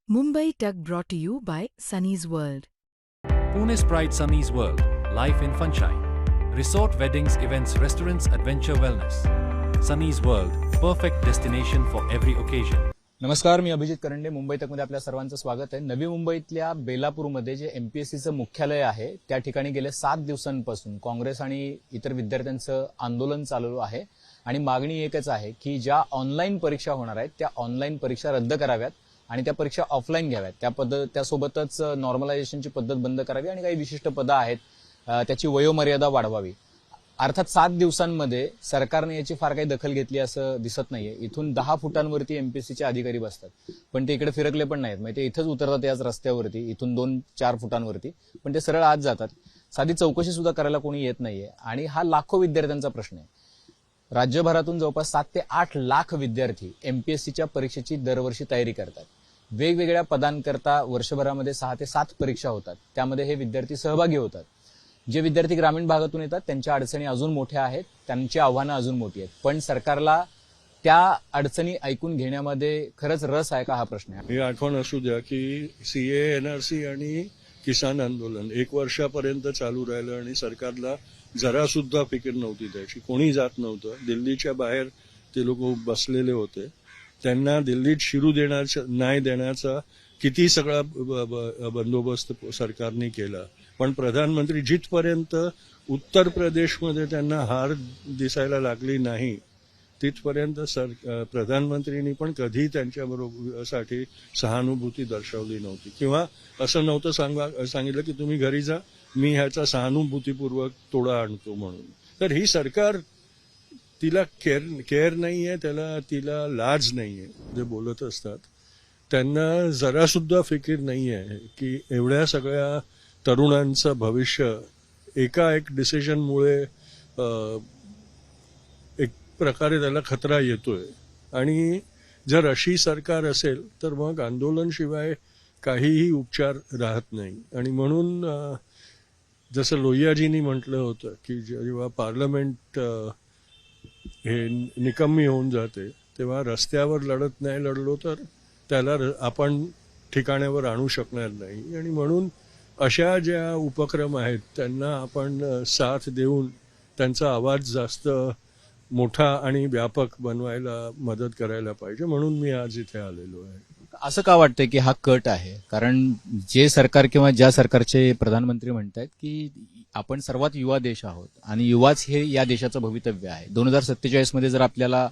Mumbai Tuck brought to you by Sunny's World. Pune's Pride Sunny's World, life in Funshine. Resort weddings, events, restaurants, adventure wellness. Sunny's World, perfect destination for every occasion. नमस्कार, मी अभिजित करंडे. मुंबई तकमध्ये आपल्या सर्वांचं स्वागत आहे. नवी मुंबईतल्या बेलापूरमध्ये जे एमपीएससीचं मुख्यालय आहे त्या ठिकाणी गेले 7 दिवसांपासून काँग्रेस आणि इतर विद्यार्थ्यांचं आंदोलन चालू आहे आणि मागणी एकच आहे की ज्या ऑनलाईन परीक्षा होणार आहेत त्या ऑनलाईन परीक्षा रद्द कराव्यात आणि त्या परीक्षा ऑफलाईन घ्याव्यात. त्यासोबतच नॉर्मलायझेशनची पद्धत बंद करावी आणि काही विशिष्ट पदं आहेत त्याची वयोमर्यादा वाढवावी. अर्थात 7 दिवसांमध्ये सरकारने याची फार काही दखल घेतली असं दिसत नाहीये. इथून 10 फुटांवरती एमपीएससीचे अधिकारी बसतात, पण ते इकडे फिरकले पण नाहीत. म्हणजे ते इथंच उतरतात याच रस्त्यावरती, इथून 2-4 फुटांवरती, पण ते सरळ आत जातात. साधी चौकशी सुद्धा करायला कोणी येत नाहीये आणि हा लाखो विद्यार्थ्यांचा प्रश्न आहे. राज्यभरातून जवळपास 7 ते 8 लाख विद्यार्थी एमपीएससीच्या परीक्षेची दरवर्षी तयारी करतात. वेगवेगळ्या पदांकरता वर्षभरामध्ये 6 ते 7 परीक्षा होतात. त्यामध्ये हे विद्यार्थी सहभागी होतात. जे विद्यार्थी ग्रामीण भागातून येतात त्यांच्या अडचणी अजून मोठ्या आहेत, त्यांची आव्हानं अजून मोठी आहेत, पण सरकारला त्या अडचणी ऐकून घेण्यामध्ये खरंच रस आहे का, हा प्रश्न आहे. ही आठवण असू द्या की सीए, एनआरसी आणि किसान आंदोलन 1 वर्षापर्यंत चालू राहिलं आणि सरकारला जरा सुद्धा फिकीर नव्हती त्याची. कोणी जात नव्हतं. दिल्लीच्या बाहेर ते लोक बसलेले होते. त्यांना दिल्लीत शिरू नाही देण्याचा किती सगळा बंदोबस्त सरकारने केला. पण प्रधानमंत्री जिथपर्यंत उत्तर प्रदेशमध्ये त्यांना हार दिसायला लागली नाही तिथपर्यंत प्रधानमंत्रींनी पण कधी त्यांच्यासाठी सहानुभूती दर्शवली नव्हती किंवा असं नव्हतं सांगितलं की तुम्ही घरी जा, मी ह्याचा सहानुभूतीपूर्वक तोडा आणतो म्हणून. तर ही सरकार, तिला केअर नाहीये, तिला लाज नाहीये. जे बोलत असतात त्यांना जरा सुद्धा फिकीर नाहीये की एवढ्या सगळ्या तरुणांचं भविष्य एका एक डिसिजनमुळे एक प्रकारे त्याला खतरा येतोय. आणि जर अशी सरकार असेल तर मग आंदोलनशिवाय काहीही उपचार राहत नाही. आणि म्हणून जसं लोहियाजींनी म्हटलं होतं की जेव्हा पार्लमेंट हे निकम्मी होऊन जाते तेव्हा रस्त्यावर लढलो तर त्याला आपण ठिकाण्यावर आणू शकणार नाही. आणि म्हणून अशा ज्या उपक्रम आहेत त्यांना आपण साथ देऊन त्यांचा आवाज जास्त मोठा आणि व्यापक बनवायला मदत करायला पाहिजे. म्हणून मी आज इथे आलेलो आहे. असं का वाटतंय की हा कट आहे? कारण जे सरकार किंवा ज्या सरकारचे प्रधानमंत्री म्हणतात की आपण सर्वात युवा देश आहोत आणि युवाच हे या देशाचं भवितव्य आहे. 2047 मध्ये जर आपल्याला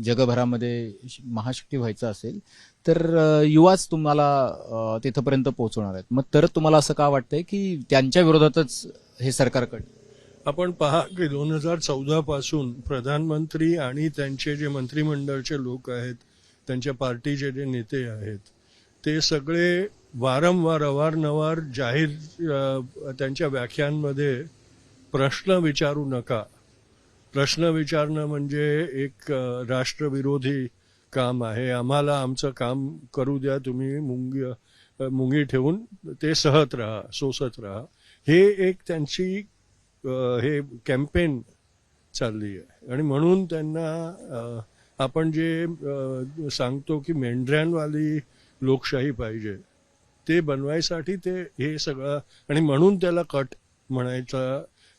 जगभरामध्ये महाशक्ती व्हायचं असेल तर युवाच तुम्हाला तिथपर्यंत पोहोचवणार आहेत. मग तर तुम्हाला असं का वाटतंय की त्यांच्या विरोधातच हे सरकार कट? आपण पहा की 2014 पासून प्रधानमंत्री आणि त्यांचे जे मंत्रिमंडळचे लोक आहेत, त्यांच्या पार्टीचे जे नेते आहेत, ते सगळे वारंवार अवारनवार जाहीर त्यांच्या व्याख्यांमध्ये प्रश्न विचारू नका. प्रश्न विचारणं म्हणजे एक राष्ट्रविरोधी काम आहे. आम्हाला आमचं काम करू द्या, तुम्ही मुंगी ठेवून ते सोसत राहा. हे एक त्यांची हे कॅम्पेन चालली आहे. आणि म्हणून त्यांना आपण जे सांगतो की मेंढऱ्यांवाली लोकशाही पाहिजे ते बनवायसाठी ते हे सगळं, आणि म्हणून त्याला कट म्हणायचा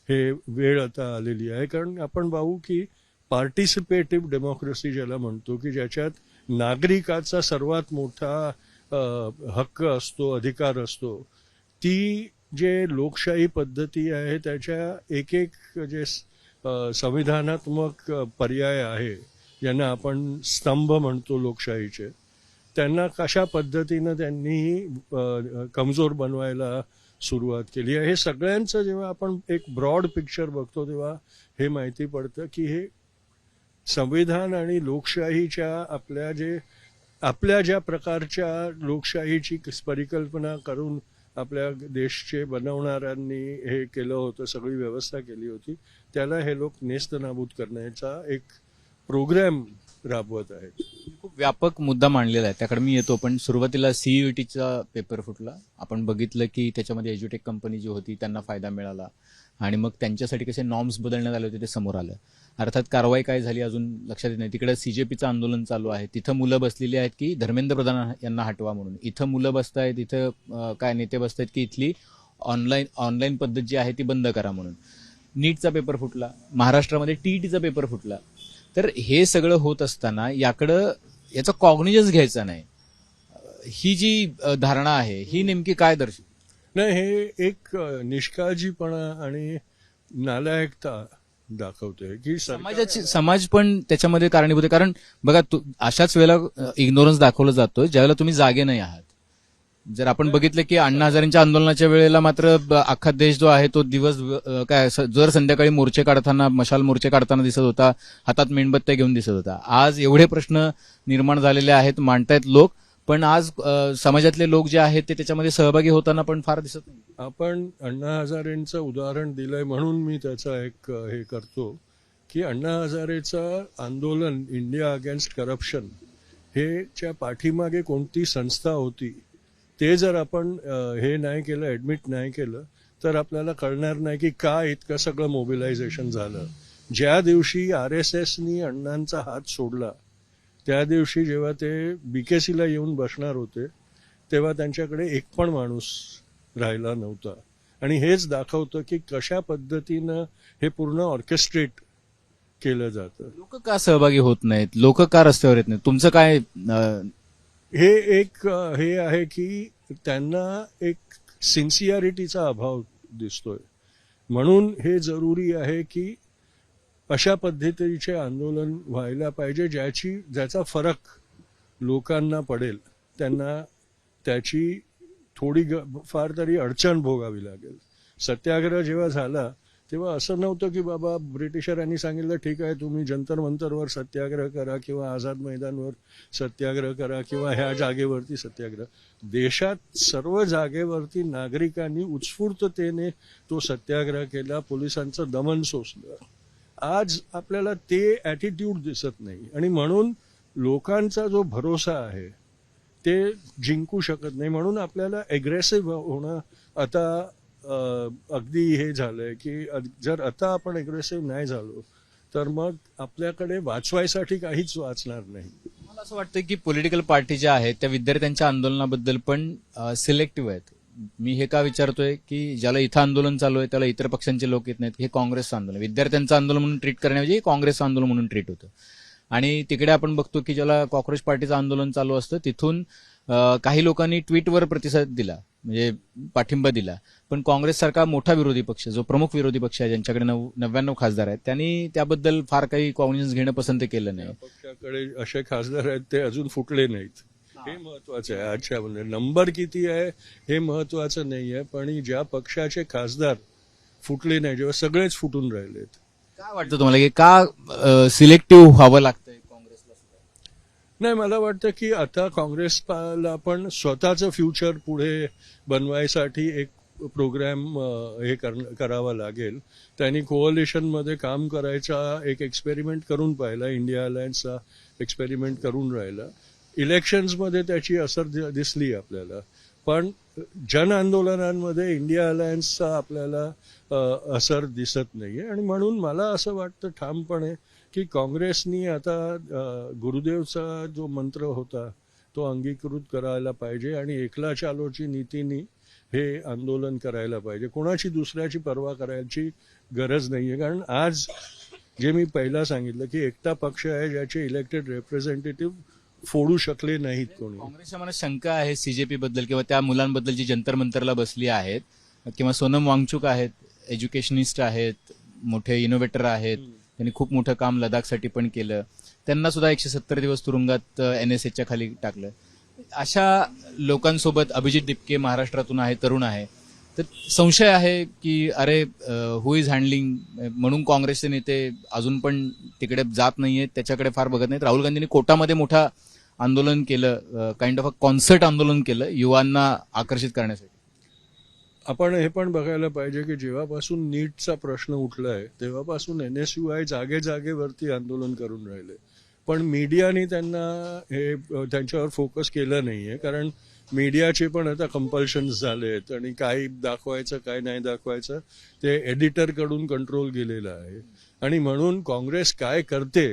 हे वेळ आता आलेली आहे. कारण आपण पाहू की पार्टिसिपेटिव्ह डेमोक्रेसी ज्याला म्हणतो की ज्याच्यात नागरिकाचा सर्वात मोठा हक्क असतो, अधिकार असतो, ती जे लोकशाही पद्धती आहे त्याच्या एक जे संविधानात्मक पर्याय आहे ज्यांना आपण स्तंभ म्हणतो लोकशाहीचे, त्यांना कशा पद्धतीनं त्यांनी कमजोर बनवायला सुरुवात केली आहे. हे सगळ्यांचं जेव्हा आपण एक ब्रॉड पिक्चर बघतो तेव्हा हे माहिती पडतं की हे संविधान आणि लोकशाहीच्या आपल्या ज्या प्रकारच्या लोकशाहीची परिकल्पना करून आपल्या देशचे बनवणाऱ्यांनी हे केलं होतं, सगळी व्यवस्था केली होती, त्याला हे लोक नेस्तनाबूत करण्याचा एक प्रोग्राम राबवत आहेत. खूप व्यापक मुद्दा मांडलेला आहे, त्याकडे मी येतो. पण सुरुवातीला सीईटीचा पेपर फुटला. आपण बघितलं की त्याच्यामध्ये एज्युटेक कंपनी जी होती त्यांना फायदा मिळाला आणि मग त्यांच्यासाठी कसे नॉर्म्स बदलण्यात आले होते ते समोर आलं. अर्थात कारवाई काय झाली अजून लक्षात येत नाही. तिकडे सीजेपीचं आंदोलन चालू आहे, तिथं मुलं बसलेली आहेत की धर्मेंद्र प्रधान यांना हटवा म्हणून. इथं मुलं बसतायत, इथं काय नेते बसतायत की इथली ऑनलाईन पद्धत जी आहे ती बंद करा म्हणून. नीटचा पेपर फुटला, महाराष्ट्रामध्ये टीईटीचा पेपर फुटला. तर हे सगळं होत असताना याकडं याचा कॉग्निजन्स घ्यायचा नाही, ही जी धारणा आहे ही नेमकी काय दर्शवते? नाही, हे एक निष्काळजीपणा आणि नालायकता दाखवते की समाज पण त्याच्यामध्ये कारणीभूत आहे. कारण बघा, अशाच वेळेला इग्नोरन्स दाखवलं जातं ज्यावेळेला तुम्ही जागे नाही आहात. जर आपण बघितलं की अण्णा हजारेंच्या आंदोलनाच्या वेळेला मात्र अख्खा देश जो आहे तो दिवस जर संध्याकाळी मोर्चे काढताना, मशाल मोर्चे काढताना दिसत होता, हातात मेणबत्त्या घेऊन दिसत होता. आज एवढे प्रश्न निर्माण झालेले आहेत, मांडतायत लोक, पण आज समाजातले लोक जे आहेत ते त्याच्यामध्ये सहभागी होताना पण फार दिसत नाही. आपण अण्णा हजारेंचं उदाहरण दिलंय म्हणून मी त्याचा एक हे करतो की अण्णा हजारेचं आंदोलन इंडिया अगेन्स्ट करप्शन हे च्या पाठीमागे कोणती संस्था होती ते जर आपण हे नाही केलं, ऍडमिट नाही केलं, तर आपल्याला कळणार नाही की का इतकं सगळं मोबिलायझेशन झालं. ज्या दिवशी RSSनी अण्णांचा हात सोडला त्या दिवशी जेव्हा ते BKCला येऊन बसणार होते तेव्हा त्यांच्याकडे एक पण माणूस राहिला नव्हता. आणि हेच दाखवतं की कशा पद्धतीनं हे पूर्ण ऑर्केस्ट्रेट केलं जातं. लोक का सहभागी होत नाहीत, लोक का रस्त्यावर येत नाहीत? तुमचं काय? हे एक हे आहे की त्यांना एक सिन्सिअरिटीचा अभाव दिसतोय. म्हणून हे जरुरी आहे की अशा पद्धतीचे आंदोलन व्हायला पाहिजे ज्याचा फरक लोकांना पडेल, त्यांना त्याची थोडी फार तरी अडचण भोगावी लागेल. सत्याग्रह जेव्हा झाला तेव्हा असं नव्हतं की बाबा ब्रिटिशरांनी सांगितलं ठीक आहे तुम्ही जंतर मंतरवर सत्याग्रह करा किंवा आझाद मैदानवर सत्याग्रह करा किंवा ह्या जागेवरती सत्याग्रह. देशात सर्व जागेवरती नागरिकांनी उत्स्फूर्ततेने तो सत्याग्रह केला, पोलिसांचं दमन सोसलं. आज आपल्याला ते ॲटिट्यूड दिसत नाही आणि म्हणून लोकांचा जो भरोसा आहे ते जिंकू शकत नाही. म्हणून आपल्याला एग्रेसिव्ह होणं आता अगदी हे झालंय की जर आता आपण एग्रेसिव्ह नाही झालो तर मग आपल्याकडे वाचवायसाठी काहीच वाचणार नाही. मला असं वाटतं की पॉलिटिकल पार्टी ज्या आहेत त्या विद्यार्थ्यांच्या आंदोलनाबद्दल पण सिलेक्टिव्ह आहेत. मी हे का विचारतोय की ज्याला इथं आंदोलन चालू आहे त्याला इतर पक्षांचे लोक येत नाहीत. हे काँग्रेसचं आंदोलन, विद्यार्थ्यांचं आंदोलन म्हणून ट्रीट करण्याऐवजी काँग्रेसचं आंदोलन म्हणून ट्रीट होतं. आणि तिकडे आपण बघतो की ज्याला कॉक्रोच पार्टीचं आंदोलन चालू असतं तिथून काही लोकांनी ट्विटवर प्रतिसाद दिला, म्हणजे पाठिंबा दिला. पण काँग्रेससारखा मोठा विरोधी पक्ष, जो प्रमुख विरोधी पक्ष आहे ज्यांच्याकडे 99 खासदार आहेत, त्यांनी त्याबद्दल फार काही कॉग्निजन्स घेणं पसंत केलं नाही. पक्षाकडे असे खासदार आहेत ते अजून फुटले नाहीत, हे महत्वाचं आहे. अच्छा, म्हणजे नंबर किती आहे हे महत्वाचं नाही आहे, पण ज्या पक्षाचे खासदार फुटले नाही, जेव्हा सगळेच फुटून राहिलेत. काय वाटतं तुम्हाला की का सिलेक्टिव्ह व्हावं लागतंय काँग्रेसला? नाही, मला वाटतं की आता काँग्रेसला पण स्वतःचं फ्युचर पुढे बनवायसाठी एक प्रोग्राम हे करावा लागेल. त्यांनी कोअलिशनमध्ये काम करायचा एक एक्सपेरिमेंट करून पाहिला, इंडिया अलायन्सचा एक्सपेरिमेंट करून राहिला. इलेक्शन्समध्ये त्याची असर दिसली आपल्याला, पण जन आंदोलनांमध्ये इंडिया अलायन्सचा आपल्याला असर दिसत नाहीये. आणि म्हणून मला असं वाटतं ठामपणे की काँग्रेसनी आता गुरुदेवचा जो मंत्र होता तो अंगीकृत करायला पाहिजे आणि एकला चालोची नीतीनी हे आंदोलन करायला पाहिजे. कोणाची दुसऱ्याची पर्वा करायची गरज नाहीये. कारण आज जे मी पहिला सांगितलं की एकटा पक्ष आहे ज्याचे इलेक्टेड रिप्रेझेंटेटिव्ह फोडू शकले नाहीत कोणी. काँग्रेसच्या मनात शंका आहे सीजेपी बद्दल किंवा त्या मुलांबद्दल जी जंतर मंतरला बसली आहेत, किंवा सोनम वांगचुक आहेत, एज्युकेशनिस्ट आहेत, मोठे इनोव्हेटर आहेत, त्यांनी खूप मोठं काम लडाखसाठी पण केलं, त्यांना सुद्धा 170 दिवस तुरुंगात NSAच्या खाली टाकलं. अशा लोकांसोबत अभिजित दिपके महाराष्ट्रातून आहे, तरुण आहे, तर संशय आहे की अरे हु इज हँडलिंग, म्हणून काँग्रेसचे नेते अजून पण तिकडे जात नाहीयेत, त्याच्याकडे फार बघत नाहीत. राहुल गांधींनी कोटामध्ये मोठा आंदोलन केलं, काइंड ऑफ अ कॉन्सर्ट आंदोलन केलं युवांना आकर्षित करण्यासाठी. आपण हे पण बघायला पाहिजे की जेव्हापासून नीटचा प्रश्न उठलाय तेव्हापासून NSUI जागेवरती आंदोलन करून राहिले, पण मीडियाने त्यांना हे त्यांच्यावर फोकस केलं नाही आहे, कारण मीडियाचे पण आता कंपल्शन्स झाले आहेत आणि काय दाखवायचं काय नाही दाखवायचं ते एडिटरकडून कंट्रोल गेलेलं आहे. आणि म्हणून काँग्रेस काय करते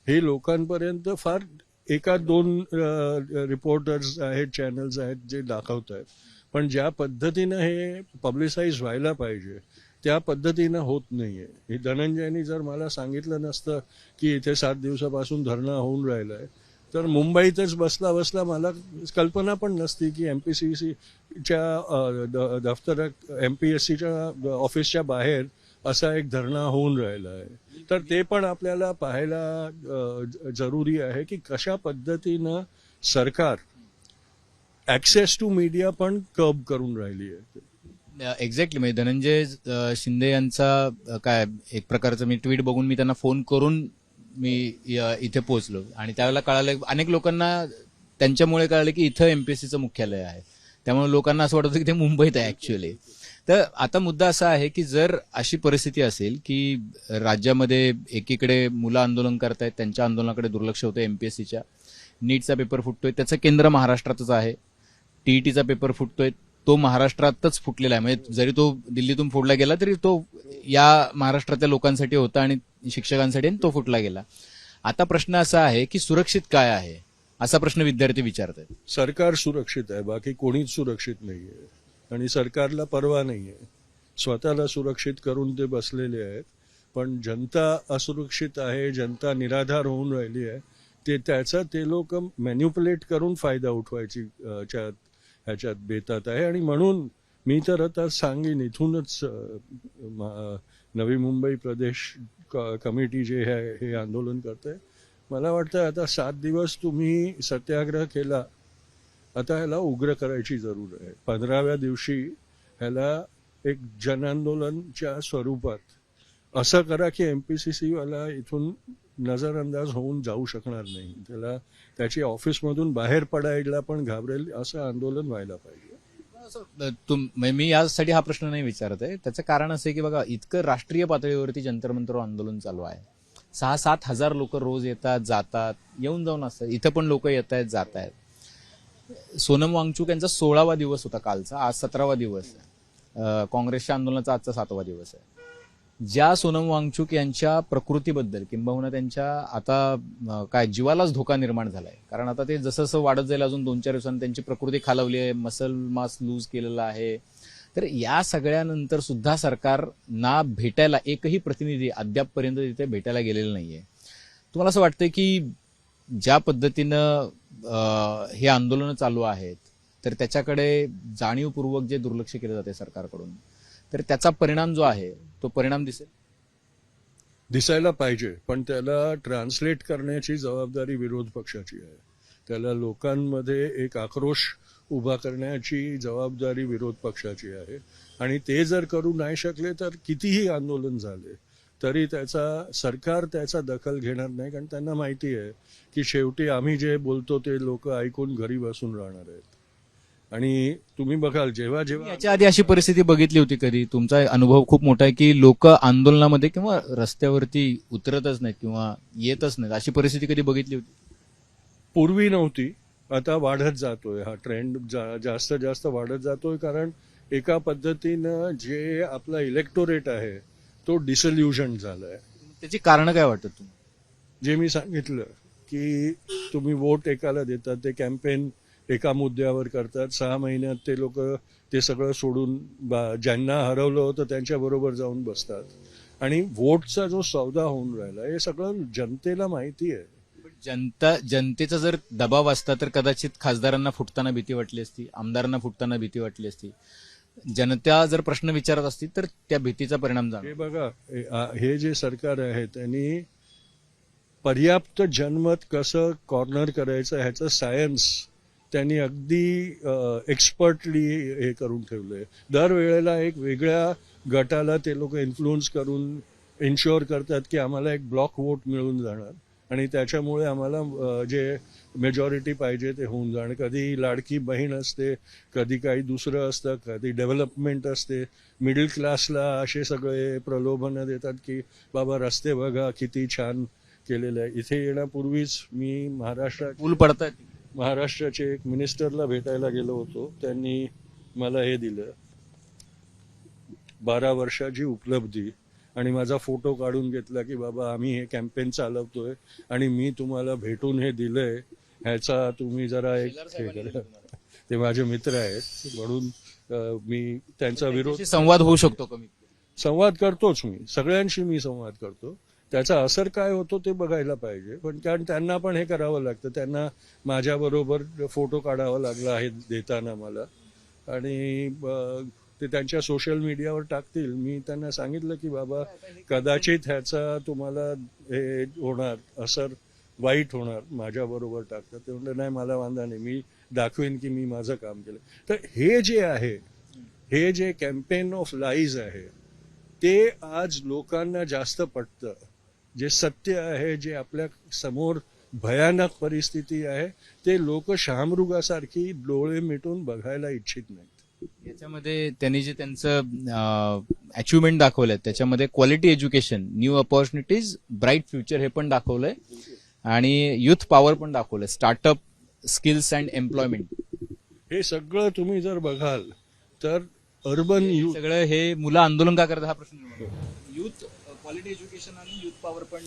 हे लोकांपर्यंत फार एका दोन रिपोर्टर्स आहेत, चॅनल्स आहेत जे दाखवत आहेत, पण ज्या पद्धतीनं हे पब्लिसाइज व्हायला पाहिजे त्या पद्धतीनं होत नाहीये. हे धनंजयनी जर मला सांगितलं नसतं की इथे 7 दिवसापासून धरणं होऊन राहिलं आहे, तर मुंबईतच बसला बसला मला कल्पना पण नसती की MPCCच्या दफ्तरात MPSCच्या ऑफिसच्या बाहेर असा एक धरणा होऊन राहिला आहे. तर ते पण आपल्याला पाहायला जरुरी आहे की कशा पद्धतीनं सरकार ऍक्सेस टू मीडिया पण कर्ब करून राहिली आहे. एक्झॅक्टली. म्हणजे धनंजय शिंदे यांचा काय एक प्रकारचं मी ट्विट बघून मी त्यांना फोन करून मी इथे पोहोचलो आणि त्यावेळेला कळालं, अनेक लोकांना त्यांच्यामुळे कळालं की इथं MPSCचं मुख्यालय आहे. त्यामुळे लोकांना असं वाटत होतं की ते मुंबईत आहे ऍक्च्युअली. तर आता मुद्दा असा आहे की जर अशी परिस्थिती असेल की राज्यामध्ये एकीकडे मुलं आंदोलन करतायत, त्यांच्या आंदोलनाकडे दुर्लक्ष होतं, MPSCच्या नीटचा पेपर फुटतोय, त्याचं केंद्र महाराष्ट्रातच आहे. TETचा पेपर फुटतोय, तो महाराष्ट्रातच फुटलेला आहे. म्हणजे जरी तो दिल्लीतून फोडला गेला तरी तो या महाराष्ट्रातल्या लोकांसाठी होता आणि शिक्षकांसाठी तो फुटला गेला. आता प्रश्न असा आहे की सुरक्षित काय आहे, असा प्रश्न विद्यार्थी विचारतात. सरकार सुरक्षित आहे, बाकी कोणीच सुरक्षित नाहीये आणि सरकारला पर्वा नाहीये. स्वतःला सुरक्षित करून ते बसलेले आहेत, पण जनता असुरक्षित आहे, जनता निराधार होऊन राहिली आहे. त्याचा ते लोक मॅन्युप्युलेट करून फायदा उठवायची ह्याच्यात बेतात आहे. आणि म्हणून मी तर आता सांगेन इथूनच नवी मुंबई प्रदेश कमिटी जे हे आंदोलन करते, मला वाटतं आता 7 दिवस तुम्ही सत्याग्रह केला, आता ह्याला उग्र करायची जरूर आहे. 15व्या दिवशी ह्याला एक जनआंदोलनच्या स्वरूपात असं करा की MPCC वाला इथून नजरअंदाज होऊन जाऊ शकणार नाही. त्याला त्याची ऑफिसमधून बाहेर पडायला पण घाबरेल असं आंदोलन व्हायला पाहिजे. मी यासाठी हा प्रश्न नाही विचारत आहे. त्याचं कारण असं आहे की बघा, इतकं राष्ट्रीय पातळीवरती जंतर मंतरवर आंदोलन चालू आहे. 6-7 हजार लोक रोज येतात जातात, येऊन जाऊन असतात. इथं पण लोक येत आहेत जात आहेत. सोनम वांगचूक यांचा 16वा दिवस होता कालचा, आज 17वा दिवस आहे. काँग्रेसच्या आंदोलनाचा आजचा 7वा दिवस आहे. ज्या सोनम वांगचूक यांच्या प्रकृतीबद्दल किंबहुना त्यांच्या आता काय जीवालाच धोका निर्माण झालाय, कारण आता ते जसं जसं वाढत जाईल अजून 2-4 दिवसांनी त्यांची प्रकृती खालावली आहे, मसल मास लूज केलेला आहे. तर या सगळ्यानंतर सुद्धा सरकार ना भेटायला एकही प्रतिनिधी अद्यापपर्यंत तिथे भेटायला गेलेला नाहीये. तुम्हाला असं वाटतंय की ज्या पद्धतीनं हे आंदोलनं चालू आहेत तर त्याच्याकडे जाणीवपूर्वक जे दुर्लक्ष केलं जाते सरकारकडून, तर त्याचा परिणाम जो आहे तो परिणाम दिसायला पाहिजे, पण त्याला ट्रान्सलेट करण्याची जबाबदारी विरोध पक्षाची आहे. त्याला लोकांमध्ये एक आक्रोश उभा करण्याची जबाबदारी विरोध पक्षाची आहे. आणि ते जर करू नाही शकले तर कितीही आंदोलन झाले तरी सरकार त्याचा दखल घेणार नाही, कारण त्यांना माहिती आहे की शेवटी आम्ही जे बोलतो ते लोक ऐकून घरी बसून राहणार आहेत. आणि तुम्ही बघाल जेव्हा याच्या आधी अशी परिस्थिती बघितली होती कधी? तुमचा अनुभव खूप मोठा आहे की लोक आंदोलनामध्ये किंवा रस्त्यावरती उतरतच नाहीत किंवा येतच नाहीत, अशी परिस्थिती कधी बघितली होती? पूर्वी नव्हती, आता वाढत जातोय. हा ट्रेंड जास्त जास्त वाढत जातोय, कारण एका पद्धतीनं जे आपला इलेक्टोरेट आहे तो डिसल्युशन झालाय. त्याची कारण काय वाटतं तुम्ही? जे मी सांगितलं की तुम्ही वोट एकाला देतात, ते कॅम्पेन एका मुद्द्यावर करतात, 6 महिन्यात ते लोक ते सगळं सोडून ज्यांना हरवलं होतं त्यांच्याबरोबर जाऊन बसतात. आणि वोटचा जो सौदा होऊन राहिला हे सगळं जनतेला माहिती आहे. जनतेचा जर दबाव असता तर कदाचित खासदारांना फुटताना भीती वाटली असती, आमदारांना फुटताना भीती वाटली असती. जनता जर प्रश्न विचारत असती तर त्या भीतीचा परिणाम झाला. हे बघा, हे जे सरकार आहे त्यांनी पर्याप्त जनमत कसं कॉर्नर करायचं ह्याचं सायन्स त्यांनी अगदी एक्सपर्टली हे करून ठेवलंय. दरवेळेला एक वेगळ्या गटाला ते लोक इन्फ्लुअन्स करून इन्शुअर करतात की आम्हाला एक ब्लॉक वोट मिळून जाणार आणि त्याच्यामुळे आम्हाला जे मेजॉरिटी पाहिजे ते होऊन जाणं. कधी लाडकी बहीण असते, कधी काही दुसरं असतं, कधी डेव्हलपमेंट असते. मिडल क्लासला असे सगळे प्रलोभनं देतात की बाबा रस्ते बघा किती छान, केलेलं आहे. इथे येण्यापूर्वीच मी पूल पडतायत. महाराष्ट्राचे एक मिनिस्टरला भेटायला गेलो होतो. त्यांनी मला हे दिलं, 12 वर्षाची उपलब्धी, आणि माझा फोटो काढून घेतला की बाबा आम्ही हे कॅम्पेन चालवतोय आणि मी तुम्हाला भेटून हे दिलंय, ह्याचा तुम्ही जरा एक हे करा. ते माझे मित्र आहेत म्हणून मी त्यांचा विरोध संवाद होऊ शकतो कमी. संवाद करतोच, मी सगळ्यांशी मी संवाद करतो. त्याचा असर काय होतो ते बघायला पाहिजे. पण कारण त्यांना पण हे करावं लागतं, त्यांना माझ्याबरोबर फोटो काढावा लागला आहे देताना मला, आणि ते त्यांच्या सोशल मीडियावर टाकतील. मी त्यांना सांगितलं की बाबा कदाचित ह्याचा तुम्हाला हे होणार, असर वाईट होणार माझ्याबरोबर टाकतात. ते म्हणलं नाही मला वांधा नाही, मी दाखवेन की मी माझं काम केलं. तर हे जे आहे, हे जे कॅम्पेन ऑफ लाईज आहे ते आज लोकांना जास्त पटतं. जे सत्य आहे, जे आपल्या समोर भयानक परिस्थिती आहे, ते लोक शहामृगासारखी डोळे मिटून बघायला इच्छित नाहीत. याच्यामध्ये त्यांनी जे त्यांचं अचिव्हमेंट दाखवलंय त्याच्यामध्ये quality education, new opportunities, bright future हे पण दाखवलंय आणि युथ पॉवर पण दाखवलंय, स्टार्टअप, स्किल्स अँड एम्प्लॉयमेंट. हे सगळं तुम्ही जर बघाल तर अर्बन युथ, सगळं हे मुलं आंदोलन का करतात हा प्रश्न. युथ क्वालिटी एज्युकेशन आणि युथ पॉवर पण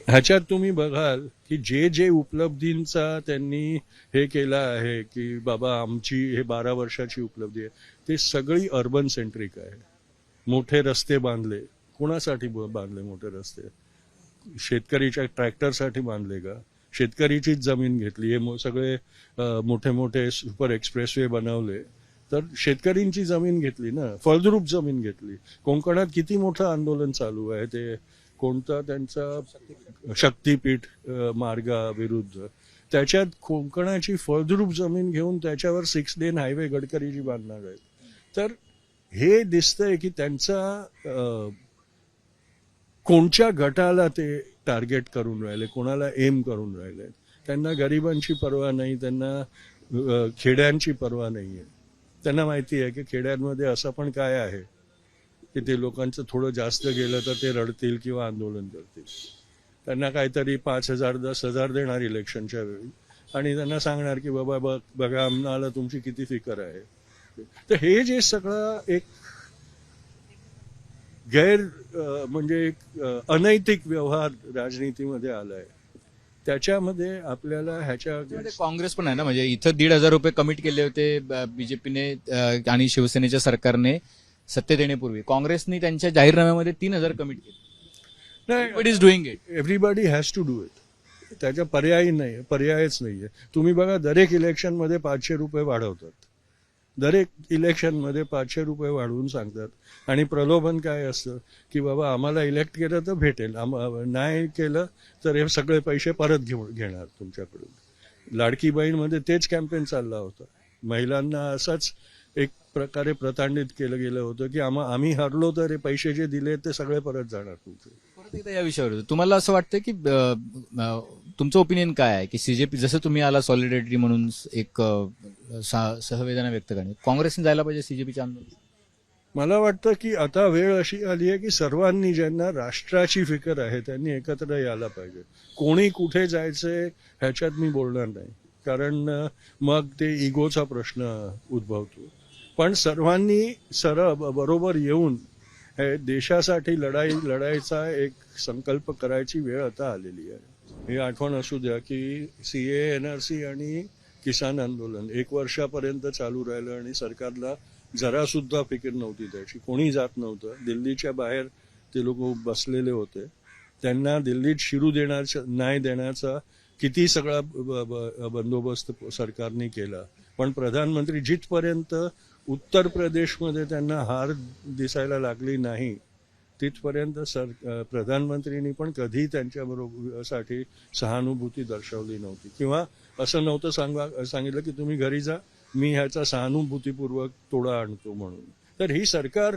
ह्याच्यात तुम्ही बघाल की जे जे उपलब्धींचा त्यांनी हे केलं आहे की बाबा आमची हे 12 वर्षाची उपलब्धी आहे, ते सगळी अर्बन सेंट्रिक आहे. मोठे रस्ते बांधले, कोणासाठी बांधले मोठे रस्ते? शेतकरीच्या ट्रॅक्टरसाठी बांधले का? शेतकरीचीच जमीन घेतली. हे सगळे मोठे मोठे सुपर एक्सप्रेसवे बनवले तर शेतकरींची जमीन घेतली ना, फळद्रूप जमीन घेतली. कोकणात किती मोठं आंदोलन चालू आहे, ते कोणता त्यांचा शक्तीपीठ मार्गाविरुद्ध, त्याच्यात कोकणाची फळद्रूप जमीन घेऊन त्याच्यावर 6 लेन हायवे गडकरीजी बांधणार आहेत. तर हे दिसतंय की त्यांचा कोणत्या गटाला ते टार्गेट करून राहिले, कोणाला एम करून राहिले. त्यांना गरिबांची पर्वा नाही, त्यांना खेड्यांची पर्वा नाही आहे. त्यांना माहिती आहे की खेड्यांमध्ये असं पण काय आहे की ते लोकांचं थोडं जास्त गेलं तर ते रडतील किंवा आंदोलन करतील. त्यांना काहीतरी 5,000 10,000 देणार इलेक्शनच्या वेळी आणि त्यांना सांगणार की बाबा बघा आम्हाला तुमची किती फिकर आहे. तर हे जे सगळं एक म्हणजे एक अनैतिक व्यवहार राजनीतीमध्ये आलाय, त्याच्यामध्ये आपल्याला ह्याच्या काँग्रेस पण आहे ना. म्हणजे इथं 1,500 रुपये कमिट केले होते बीजेपीने आणि शिवसेनेच्या सरकारने सत्तेत येण्यापूर्वी. काँग्रेसने त्यांच्या जाहीरनाम्यामध्ये 3,000 कमिट केले. Everybody is doing it. Everybody has to do it. त्याच्या पर्यायच नाहीये. तुम्ही बघा दरेक इलेक्शनमध्ये 500 रुपये वाढवतात, दरेक इलेक्शनमध्ये 500 रुपये वाढवून सांगतात. आणि प्रलोभन काय असतं की बाबा आम्हाला इलेक्ट केलं तर भेटेल, नाही केलं तर हे सगळे पैसे परत घेणार तुमच्याकडून. लाडकी बहीणमध्ये तेच कॅम्पेन चालला होता. महिलांना असाच एक प्रकारे प्रताडित केलं गेलं होतं की आम्ही हरलो तर हे पैसे जे दिले ते सगळे परत जाणार तुमचे. परत एकदा या विषयावर तुम्हाला असं वाटतं की तुमचं ओपिनियन काय आहे की सीजेपी, जसं तुम्ही आला सॉलिडॅरिटी म्हणून एक सहवेदना व्यक्त करणे, काँग्रेसने जायला पाहिजे सीजेपीच्या आंदोलन? मला वाटतं की आता वेळ अशी आली आहे की सर्वांनी ज्यांना राष्ट्राची फिकर आहे त्यांनी एकत्र यायला पाहिजे. कोणी कुठे जायचंय ह्याच्यात मी बोलणार नाही, कारण मग ते इगोचा प्रश्न उद्भवतो. पण सर्वांनी बरोबर येऊन हे देशासाठी लढाईचा एक संकल्प करायची वेळ आता आलेली आहे. ही आठवण असू द्या की CAA, NRC आणि किसान आंदोलन 1 वर्षापर्यंत चालू राहिलं आणि सरकारला जरा सुद्धा फिकीर नव्हती त्याची. कोणी जात नव्हतं. दिल्लीच्या बाहेर ते लोक बसलेले होते. त्यांना दिल्लीत शिरू नाही देण्याचा किती सगळा बंदोबस्त सरकारने केला. पण प्रधानमंत्री जिथपर्यंत उत्तर प्रदेशमध्ये त्यांना हार दिसायला लागली नाही तिथपर्यंत प्रधानमंत्रींनी पण कधी त्यांच्यासाठी सहानुभूती दर्शवली नव्हती, किंवा असं नव्हतं सांगितलं की तुम्ही घरी जा, मी ह्याचा सहानुभूतीपूर्वक तोडा आणतो म्हणून. तर ही सरकार,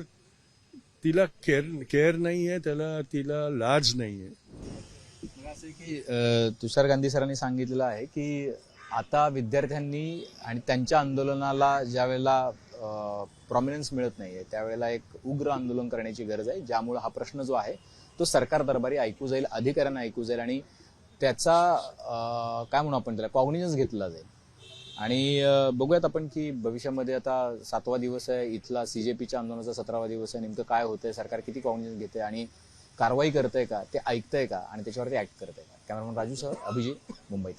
तिला केअर नाहीये, तिला लाज नाहीये. असं की तुषार गांधी सरांनी सांगितलेलं आहे की आता विद्यार्थ्यांनी आणि त्यांच्या आंदोलनाला ज्यावेळेला प्रॉमिनन्स मिळत नाहीये त्यावेळेला एक उग्र आंदोलन करण्याची गरज आहे, ज्यामुळे हा प्रश्न जो आहे तो सरकार दरबारी ऐकू जाईल, अधिकाऱ्यांना ऐकू जाईल आणि त्याचा काय म्हणू आपण त्याला कॉग्निजन्स घेतला जाईल. आणि बघूयात आपण की भविष्यामध्ये आता 7वा दिवस आहे इथला सीजेपीच्या आंदोलनाचा 17वा दिवस आहे, नेमकं काय होतंय, सरकार किती कॉग्निजन्स घेते आणि कारवाई करतंय का, ते ऐकतंय का आणि त्याच्यावरती ऍक्ट करतंय का. कॅमेरामन राजूसह अभिजित, मुंबईत.